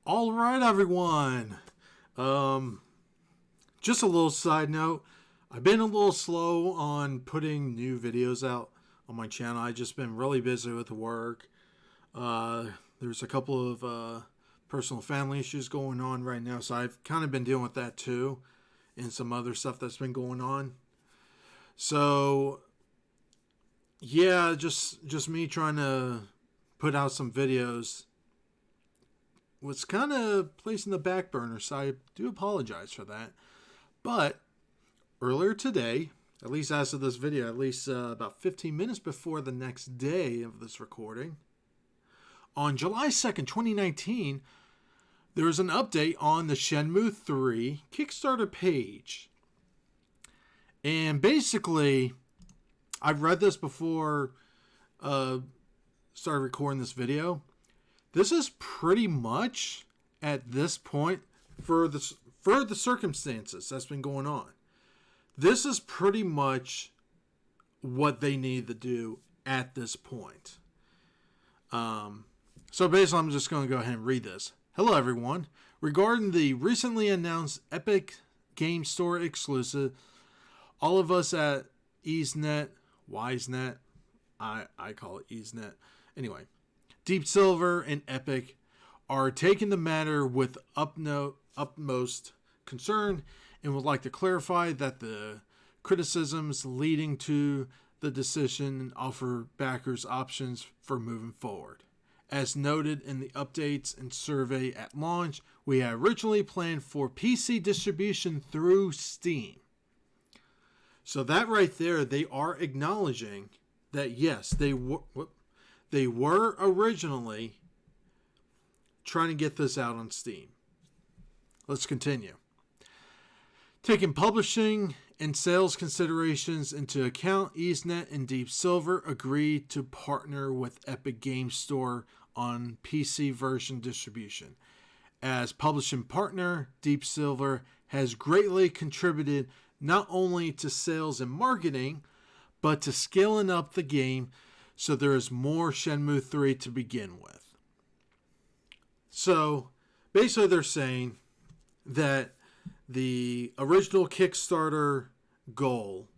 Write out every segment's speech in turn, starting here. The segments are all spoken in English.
All right, everyone. Just a little side note. I've been a little slow on putting new videos out on my channel. I've just been really busy with work. There's a couple of personal family issues going on right now, so I've kind of been dealing with that too, and some other stuff that's been going on. So, yeah, just me trying to put out some videos was kind of placed in the back burner, so I do apologize for that. But earlier today, at least as of this video, at least about 15 minutes before the next day of this recording, on July 2nd, 2019, there was an update on the Shenmue 3 Kickstarter page. And basically, I've read this before started recording this video. This is pretty much, at this point, for the circumstances that's been going on, this is pretty much what they need to do at this point. So basically, I'm just going to go ahead and read this. Hello, everyone. Regarding the recently announced Epic Game Store exclusive, all of us at WiseNet, I call it EaseNet. Anyway, Deep Silver and Epic are taking the matter with utmost concern and would like to clarify that the criticisms leading to the decision offer backers options for moving forward. As noted in the updates and survey at launch, we had originally planned for PC distribution through Steam. So that right there, they are acknowledging that yes, they were originally trying to get this out on Steam. Let's continue. Taking publishing and sales considerations into account, EaseNet and Deep Silver agreed to partner with Epic Game Store on PC version distribution. As publishing partner, Deep Silver has greatly contributed not only to sales and marketing, but to scaling up the game so there is more Shenmue 3 to begin with. So, basically they're saying that the original Kickstarter goal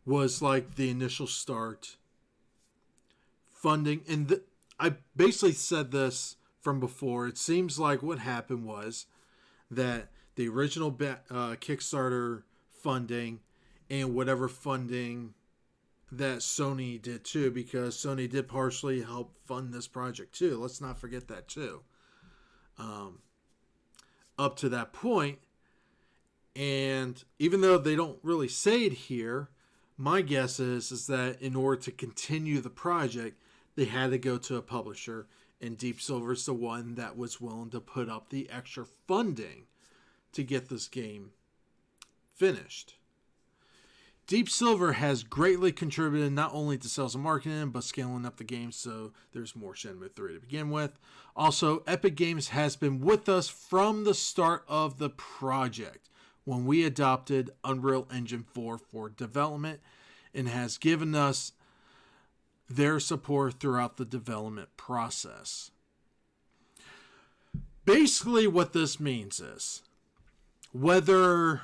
was like the initial start funding. And I basically said this from before. It seems like what happened was that the original Kickstarter funding and whatever funding that Sony did too, because Sony did partially help fund this project too. Let's not forget that too. Up to that point, and even though they don't really say it here, my guess is that in order to continue the project, they had to go to a publisher, and Deep Silver's the one that was willing to put up the extra funding to get this game finished. Deep Silver has greatly contributed not only to sales and marketing, but scaling up the game so there's more Shenmue 3 to begin with. Also, Epic Games has been with us from the start of the project when we adopted Unreal Engine 4 for development and has given us their support throughout the development process. Basically, what this means is whether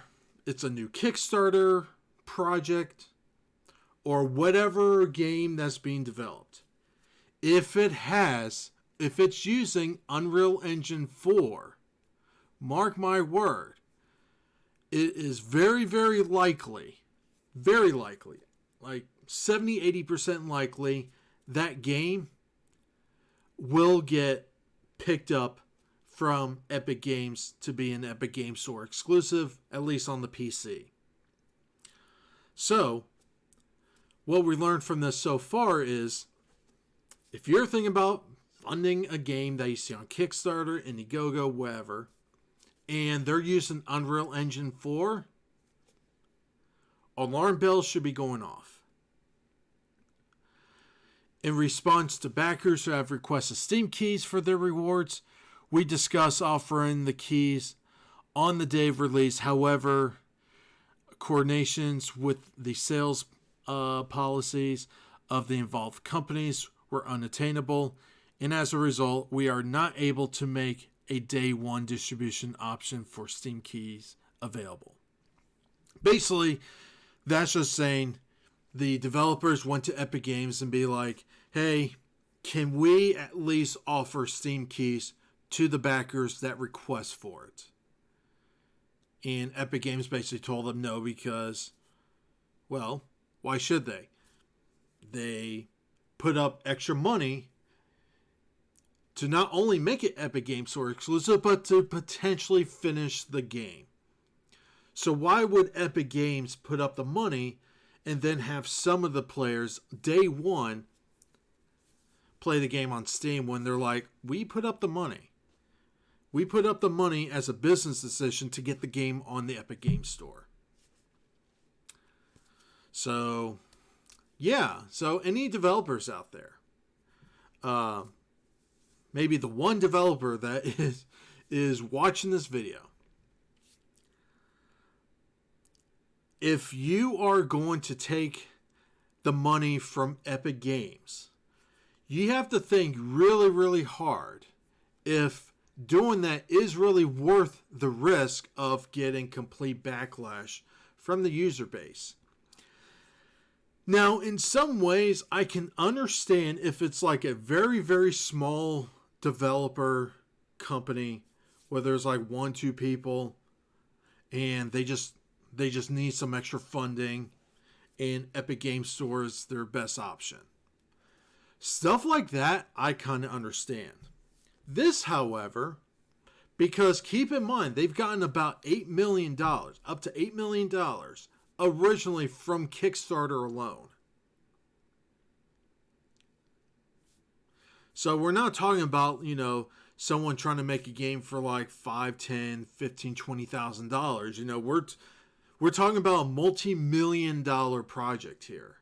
it's a new Kickstarter project or whatever game that's being developed, if it's using Unreal Engine 4, mark my word, it is very, very likely, like 70-80% likely that game will get picked up from Epic Games to be an Epic Game Store exclusive, at least on the PC. So, what we learned from this so far is, if you're thinking about funding a game that you see on Kickstarter, Indiegogo, whatever, and they're using Unreal Engine 4, alarm bells should be going off. In response to backers who have requested Steam keys for their rewards, we discuss offering the keys on the day of release. However, coordinations with the sales policies of the involved companies were unattainable, and as a result, we are not able to make a day one distribution option for Steam keys available. Basically, that's just saying the developers went to Epic Games and be like, hey, can we at least offer Steam keys to the backers that request for it? And Epic Games basically told them no because, well, why should they? They put up extra money to not only make it Epic Games Store exclusive, but to potentially finish the game. So why would Epic Games put up the money and then have some of the players day one play the game on Steam when they're like, we put up the money. We put up the money as a business decision to get the game on the Epic Games Store. So, yeah. So any developers out there, maybe the one developer that is watching this video, if you are going to take the money from Epic Games, you have to think really, really hard if doing that is really worth the risk of getting complete backlash from the user base. Now, in some ways, I can understand if it's like a very, very small developer company where there's like 1-2 people and they just need some extra funding and Epic Games Store is their best option. Stuff like that, I kind of understand. This, however, because keep in mind, they've gotten about $8 million, up to $8 million, originally from Kickstarter alone. So we're not talking about, someone trying to make a game for like $5, $10, $15, $20,000. We're talking about a multi-million dollar project here.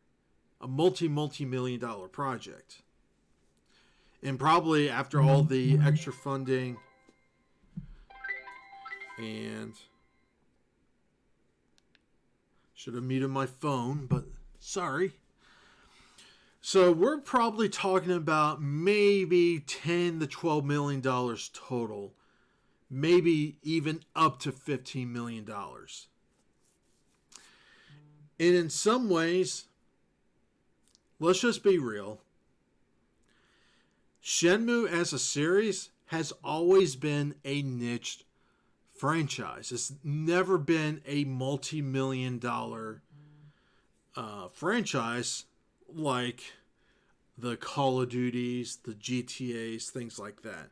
A multi-million dollar project. And probably after all the extra funding and should have muted my phone, but sorry. So we're probably talking about maybe $10 to $12 million total. Maybe even up to $15 million. And in some ways, let's just be real. Shenmue as a series has always been a niche franchise. It's never been a multi-million dollar franchise like the Call of Duties, the GTAs, things like that.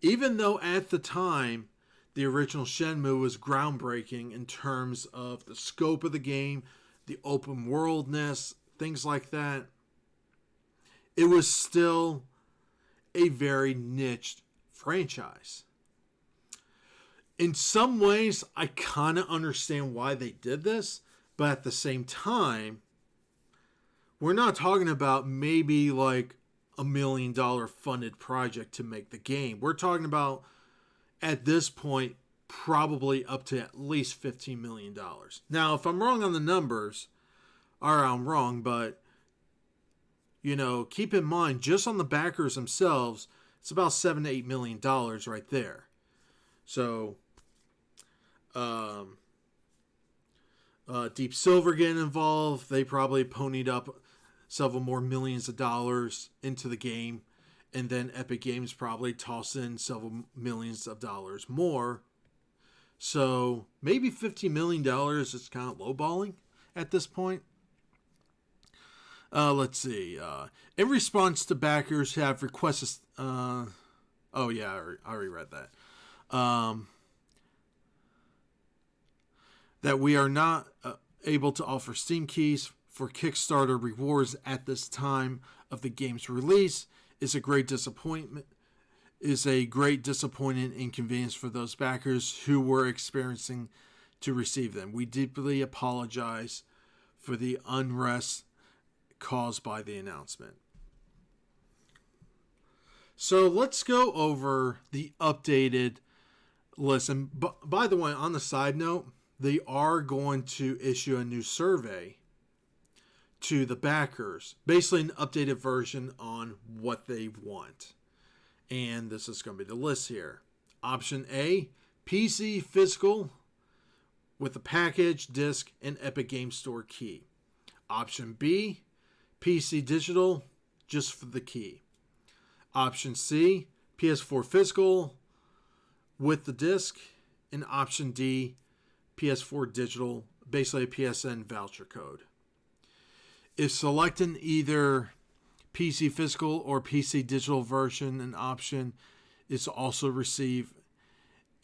Even though at the time, the original Shenmue was groundbreaking in terms of the scope of the game, the open worldness, things like that, it was still a very niched franchise. In some ways, I kind of understand why they did this, but at the same time, we're not talking about maybe like $1 million funded project to make the game. We're talking about, at this point, probably up to at least $15 million. Now, if I'm wrong on the numbers, or I'm wrong, but keep in mind, just on the backers themselves, it's about $7 to $8 million right there. So, Deep Silver getting involved, they probably ponied up several more millions of dollars into the game, and then Epic Games probably tossed in several millions of dollars more. So maybe $15 million is kind of lowballing at this point. Let's see. In response to backers have requested... I already read that. That we are not able to offer Steam keys for Kickstarter rewards at this time of the game's release is a great disappointment. Is a great disappointing inconvenience for those backers who were experiencing to receive them. We deeply apologize for the unrest caused by the announcement. So let's go over the updated list. And by the way, on the side note, they are going to issue a new survey to the backers, basically an updated version on what they want. And this is going to be the list here. Option A, PC physical with the package, disc, and Epic Game Store key. Option B, PC digital, just for the key. Option C, PS4 physical with the disc. And option D, PS4 digital, basically a PSN voucher code. If selecting either PC physical or PC digital version, an option is to also receive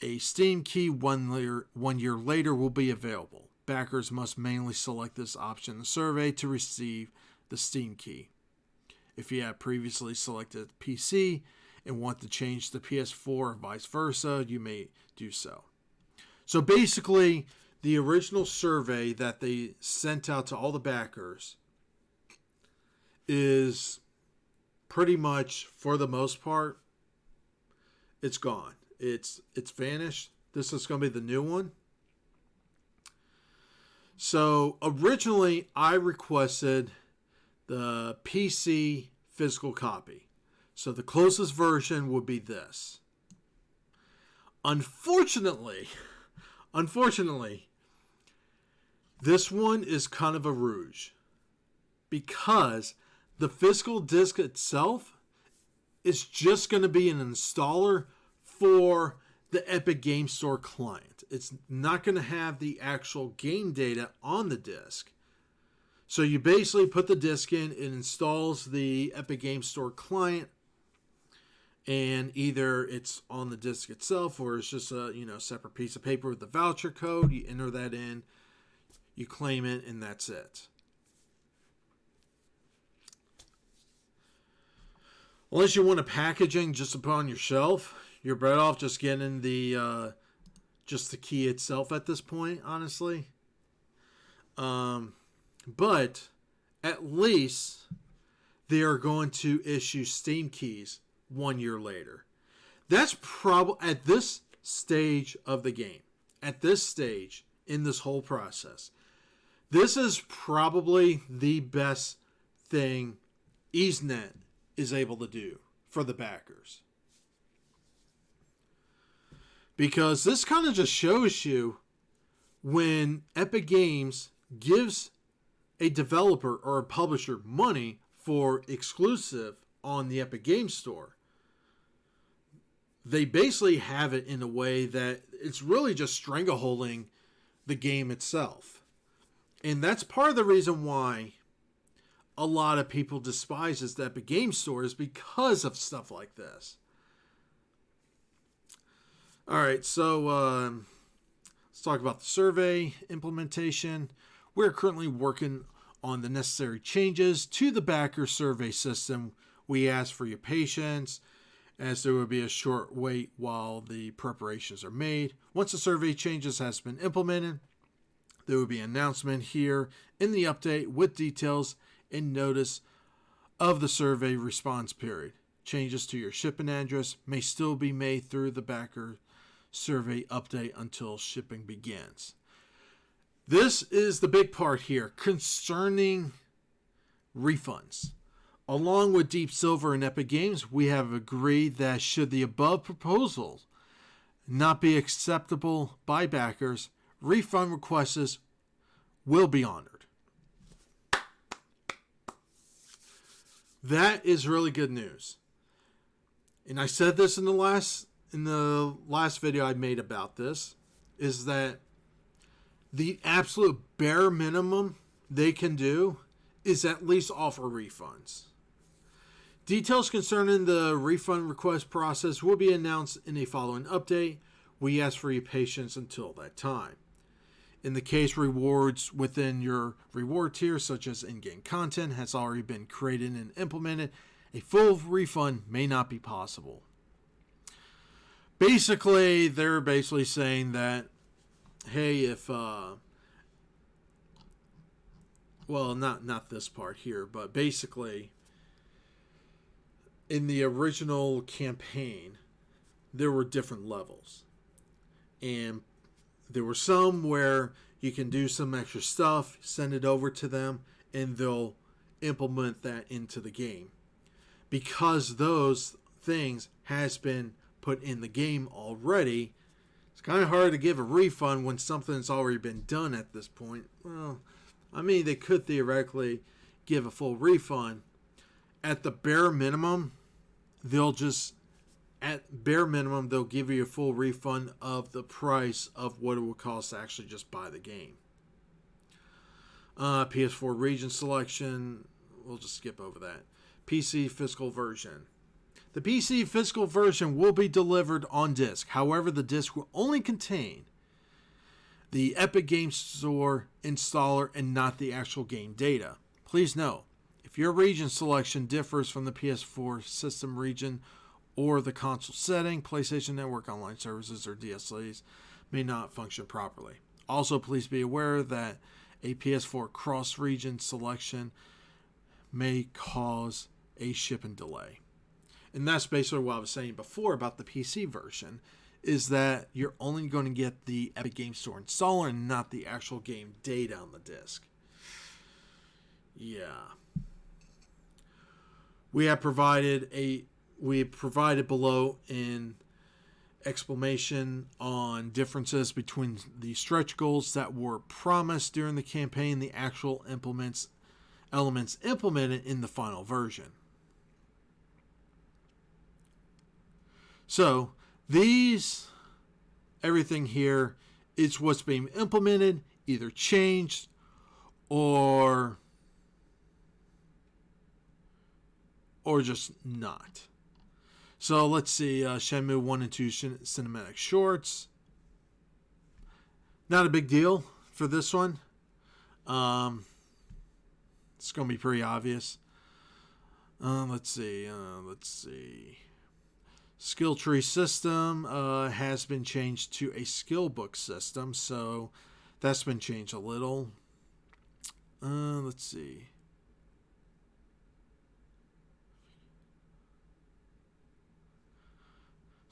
a Steam key 1 year later will be available. Backers must manually select this option in the survey to receive the Steam key. If you have previously selected PC and want to change to PS4 or vice versa, you may do so. So basically, the original survey that they sent out to all the backers is pretty much, for the most part, it's gone. It's vanished. This is going to be the new one. So originally, I requested the PC physical copy. So the closest version would be this. Unfortunately, this one is kind of a ruse, because the physical disc itself is just going to be an installer for the Epic Game Store client. It's not going to have the actual game data on the disc. So you basically put the disc in, it installs the Epic Game Store client, and either it's on the disc itself or it's just a separate piece of paper with the voucher code. You enter that in, you claim it, and that's it. Unless you want a packaging just to put on your shelf, you're better off just getting the key itself at this point, honestly. But at least they are going to issue Steam keys 1 year later. That's probably at this stage of the game, at this stage in this whole process, this is probably the best thing EaseNet is able to do for the backers. Because this kind of just shows you when Epic Games gives a developer or a publisher money for exclusive on the Epic Games Store, they basically have it in a way that it's really just strangleholding the game itself. And that's part of the reason why a lot of people despise the Epic Games Store, is because of stuff like this. Alright, so let's talk about the survey implementation. We're currently working on the necessary changes to the backer survey system. We ask for your patience, as there will be a short wait while the preparations are made. Once the survey changes has been implemented, there will be an announcement here in the update with details and notice of the survey response period. Changes to your shipping address may still be made through the backer survey update until shipping begins. This is the big part here concerning refunds. Along with Deep Silver and Epic Games, we have agreed that should the above proposals not be acceptable by backers, refund requests will be honored. That is really good news. And I said this in the last video I made about this, is that the absolute bare minimum they can do is at least offer refunds. Details concerning the refund request process will be announced in a following update. We ask for your patience until that time. In the case rewards within your reward tier, such as in-game content, has already been created and implemented, a full refund may not be possible. Basically, they're saying that, hey, if not this part here, but basically in the original campaign there were different levels, and there were some where you can do some extra stuff, send it over to them, and they'll implement that into the game, because those things has been put in the game already. It's kind of hard to give a refund when something's already been done at this point. Well, I mean, they could theoretically give a full refund. At the bare minimum, they'll give you a full refund of the price of what it would cost to actually just buy the game. PS4 region selection, we'll just skip over that. PC physical version. The PC physical version will be delivered on disc. However, the disc will only contain the Epic Games Store installer and not the actual game data. Please note, if your region selection differs from the PS4 system region or the console setting, PlayStation Network Online Services or DSLs may not function properly. Also, please be aware that a PS4 cross-region selection may cause a shipping delay. And that's basically what I was saying before about the PC version, is that you're only going to get the Epic Games Store installer and not the actual game data on the disc. Yeah. We have provided below an explanation on differences between the stretch goals that were promised during the campaign and the actual elements implemented in the final version. So, everything here is what's being implemented, either changed or just not. So let's see, Shenmue 1 and 2 cinematic shorts. Not a big deal for this one. It's going to be pretty obvious. Let's see. Skill tree system has been changed to a skill book system, so that's been changed a little. Let's see.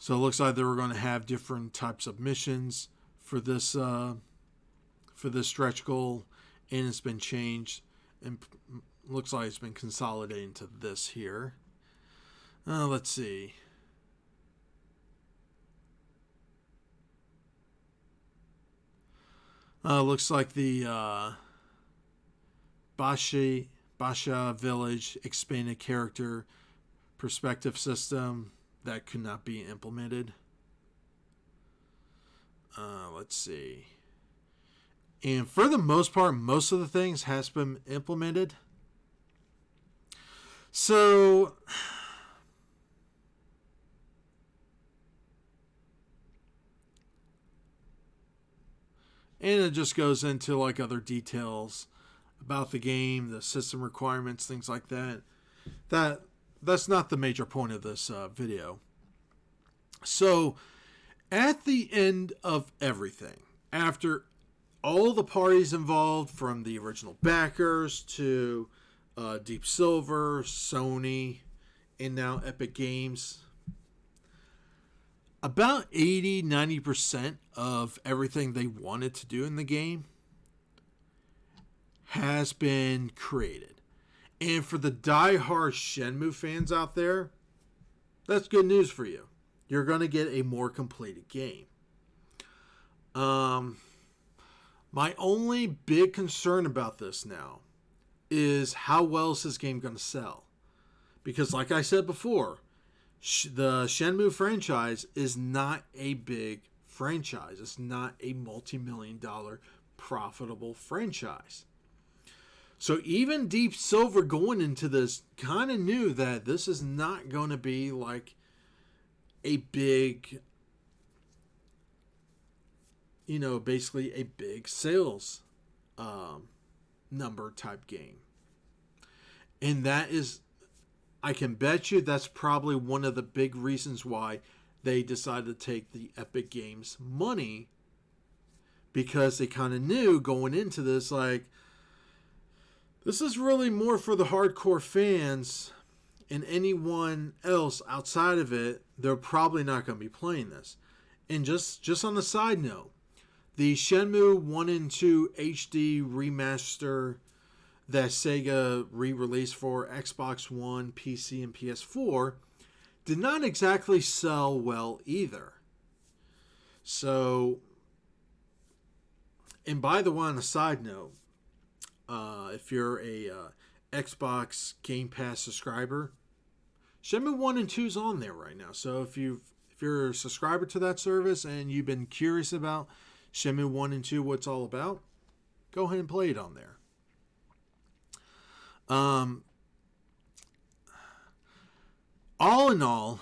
So it looks like they were going to have different types of missions for this stretch goal, and it's been changed, and looks like it's been consolidated into this here. Let's see. Looks like the Basha Village expanded character perspective system that could not be implemented. Let's see. And for the most part, most of the things has been implemented. So and it just goes into like other details about the game, the system requirements, things like that. That's not the major point of this video. So, at the end of everything, after all the parties involved, from the original backers to Deep Silver, Sony, and now Epic Games, about 80-90% of everything they wanted to do in the game has been created. And for the die-hard Shenmue fans out there, that's good news for you. You're going to get a more completed game. My only big concern about this now is how well is this game going to sell? Because like I said before, the Shenmue franchise is not a big franchise. It's not a multi-million-dollar profitable franchise. So even Deep Silver going into this kind of knew that this is not going to be like a big, basically a big sales number type game. And that is, I can bet you that's probably one of the big reasons why they decided to take the Epic Games money, because they kind of knew going into this, like, this is really more for the hardcore fans, and anyone else outside of it, they're probably not going to be playing this. And just on the side note, the Shenmue 1 and 2 HD remaster that Sega re-released for Xbox One, PC, and PS4 did not exactly sell well either. So, and by the way, on a side note, if you're a Xbox Game Pass subscriber, Shenmue 1 and 2 is on there right now. So if you're a subscriber to that service and you've been curious about Shenmue 1 and 2, what's all about, go ahead and play it on there. All in all,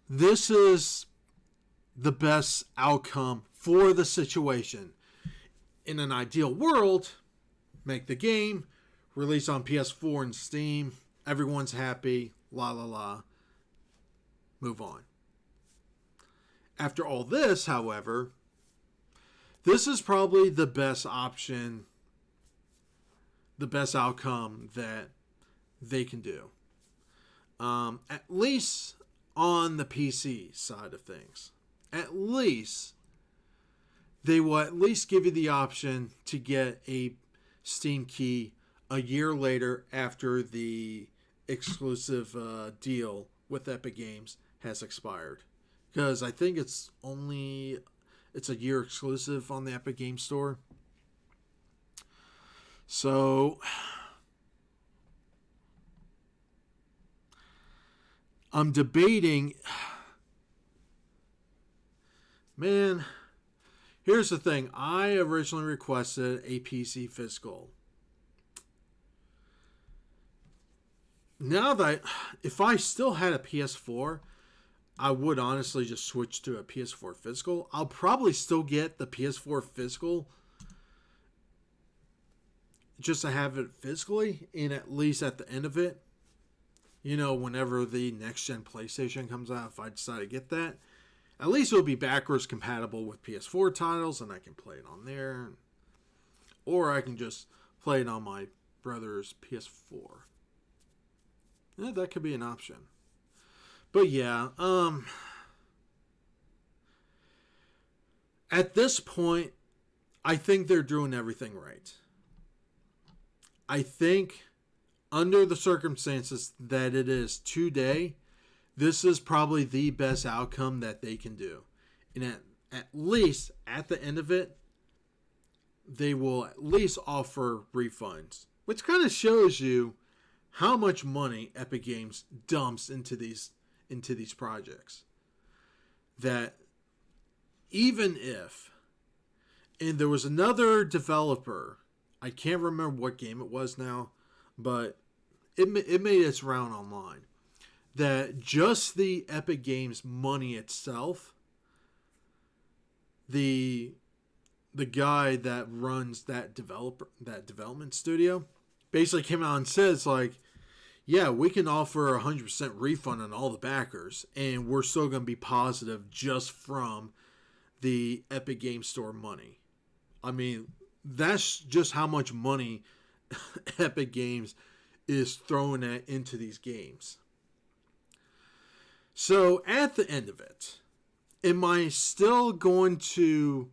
this is the best outcome for the situation. In an ideal world, make the game, release on PS4 and Steam, everyone's happy, la la la, move on. After all this, however, this is probably the best option, the best outcome that they can do. At least on the PC side of things. At least they will at least give you the option to get a Steam key a year later after the exclusive deal with Epic Games has expired. Because I think it's a year exclusive on the Epic Games Store. So I'm debating. Man, here's the thing. I originally requested a PC physical. Now that if I still had a PS4, I would honestly just switch to a PS4 physical. I'll probably still get the PS4 physical just to have it physically, and at least at the end of it, you know, whenever the next gen PlayStation comes out, if I decide to get that, at least it'll be backwards compatible with PS4 titles and I can play it on there. Or I can just play it on my brother's PS4. Yeah, that could be an option. But yeah, at this point, I think they're doing everything right. I think under the circumstances that it is today, this is probably the best outcome that they can do. And at least at the end of it, they will at least offer refunds, which kind of shows you how much money Epic Games dumps into these projects. That even if, and there was another developer, I can't remember what game it was now, but it made its round online, that just the Epic Games money itself, the guy that runs that development studio basically came out and says, like, yeah, we can offer 100% refund on all the backers, and we're still going to be positive just from the Epic Games Store money. I mean, that's just how much money Epic Games is throwing into these games. So at the end of it, am I still going to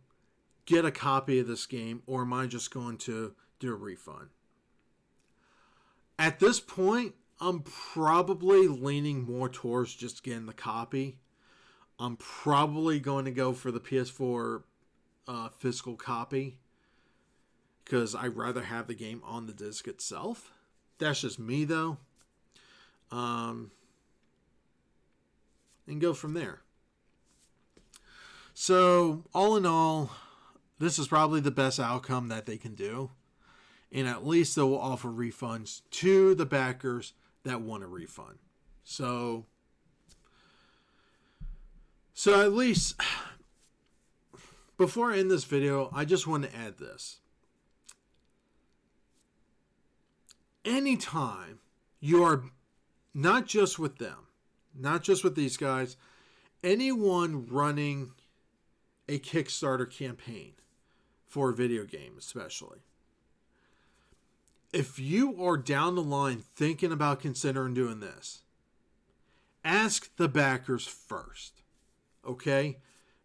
get a copy of this game, or am I just going to do a refund? At this point, I'm probably leaning more towards just getting the copy. I'm probably going to go for the PS4 physical copy, because I'd rather have the game on the disc itself. That's just me, though. And go from there. So, all in all, this is probably the best outcome that they can do. And at least they will offer refunds to the backers that want a refund. So at least, before I end this video, I just want to add this. Anytime you are, not just with them, not just with these guys, anyone running a Kickstarter campaign for a video game especially, if you are down the line thinking about considering doing this, ask the backers first. Okay?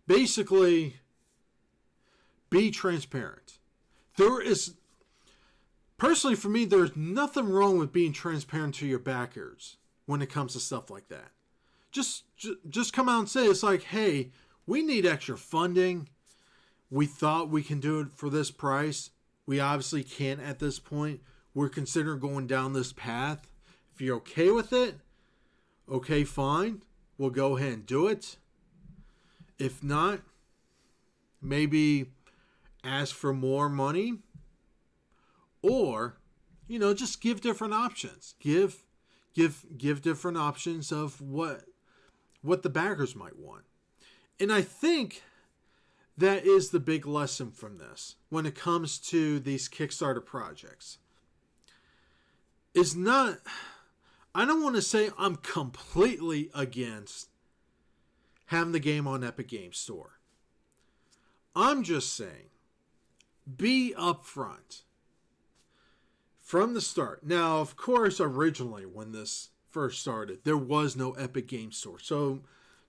Basically, be transparent. Personally for me, there's nothing wrong with being transparent to your backers when it comes to stuff like that. just come out and say it's like, hey, we need extra funding. We thought we can do it for this price. We obviously can't at this point. We're considering going down this path. If you're okay with it, okay, fine. We'll go ahead and do it. If not, maybe ask for more money, or, just give different options. Give different options of what the backers might want. And I think that is the big lesson from this when it comes to these Kickstarter projects. I don't want to say I'm completely against having the game on Epic Games Store. I'm just saying, be upfront from the start. Now, of course, originally when this first started, there was no Epic Games Store. So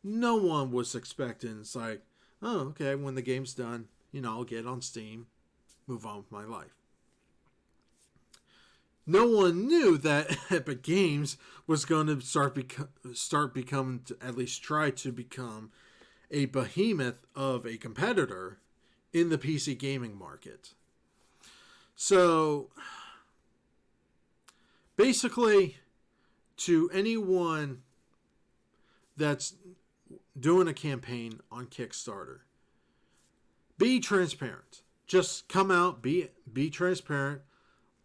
no one was expecting, it's like, oh, okay, when the game's done, I'll get it on Steam, move on with my life. No one knew that Epic Games was going to start becoming, at least try to become, a behemoth of a competitor in the PC gaming market. So, basically, to anyone that's doing a campaign on Kickstarter, be transparent. Just come out, be transparent.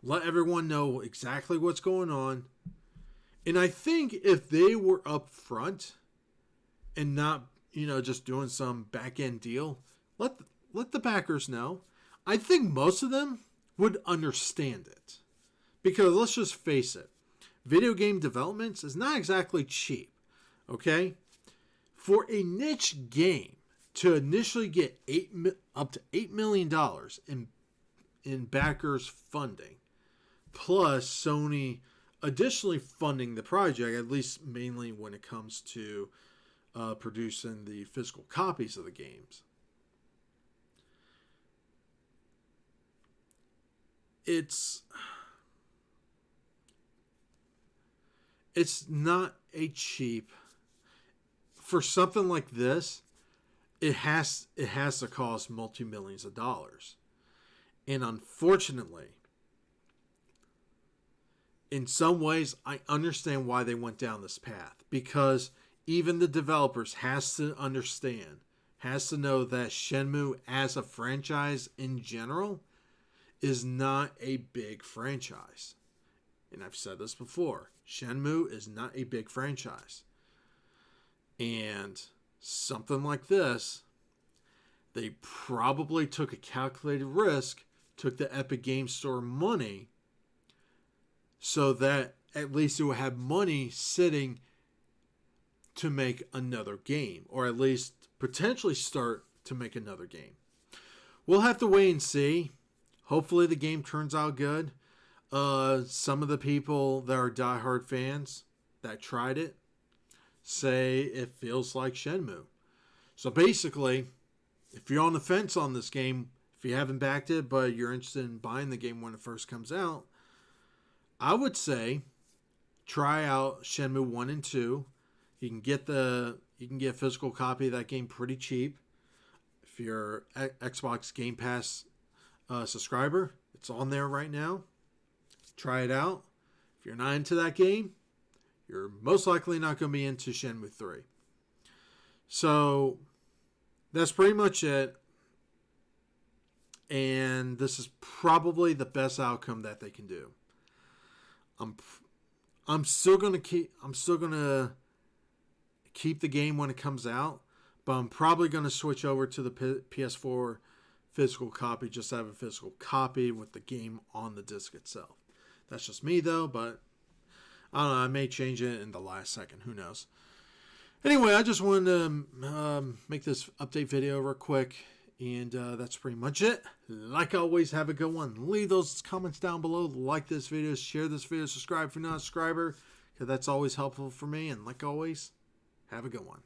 Let everyone know exactly what's going on. And I think if they were up front and not, just doing some back-end deal, let the backers know. I think most of them would understand it. Because let's just face it, video game development is not exactly cheap. Okay? For a niche game to initially get up to $8 million in backers funding, plus Sony additionally funding the project, at least mainly when it comes to producing the physical copies of the games. It's not a cheap, for something like this, it has to cost multi-millions of dollars. And unfortunately, in some ways, I understand why they went down this path. Because even the developers has to understand, has to know that Shenmue as a franchise in general is not a big franchise. And I've said this before. Shenmue is not a big franchise. And something like this, they probably took a calculated risk, took the Epic Games Store money, so that at least it will have money sitting to make another game, or at least potentially start to make another game. We'll have to wait and see. Hopefully the game turns out good. Some of the people that are diehard fans that tried it say it feels like Shenmue. So basically, if you're on the fence on this game, if you haven't backed it, but you're interested in buying the game when it first comes out, I would say try out Shenmue 1 and 2. You can get a physical copy of that game pretty cheap. If you're an Xbox Game Pass subscriber, it's on there right now. Try it out. If you're not into that game, you're most likely not going to be into Shenmue 3. So that's pretty much it. And this is probably the best outcome that they can do. I'm still gonna keep the game when it comes out, but I'm probably gonna switch over to the PS4 physical copy, just to have a physical copy with the game on the disc itself. That's just me though, but I don't know, I may change it in the last second, who knows. Anyway, I just wanted to make this update video real quick. And that's pretty much it. Like always, have a good one. Leave those comments down below. Like this video, share this video, subscribe if you're not a subscriber, because that's always helpful for me. And like always, have a good one.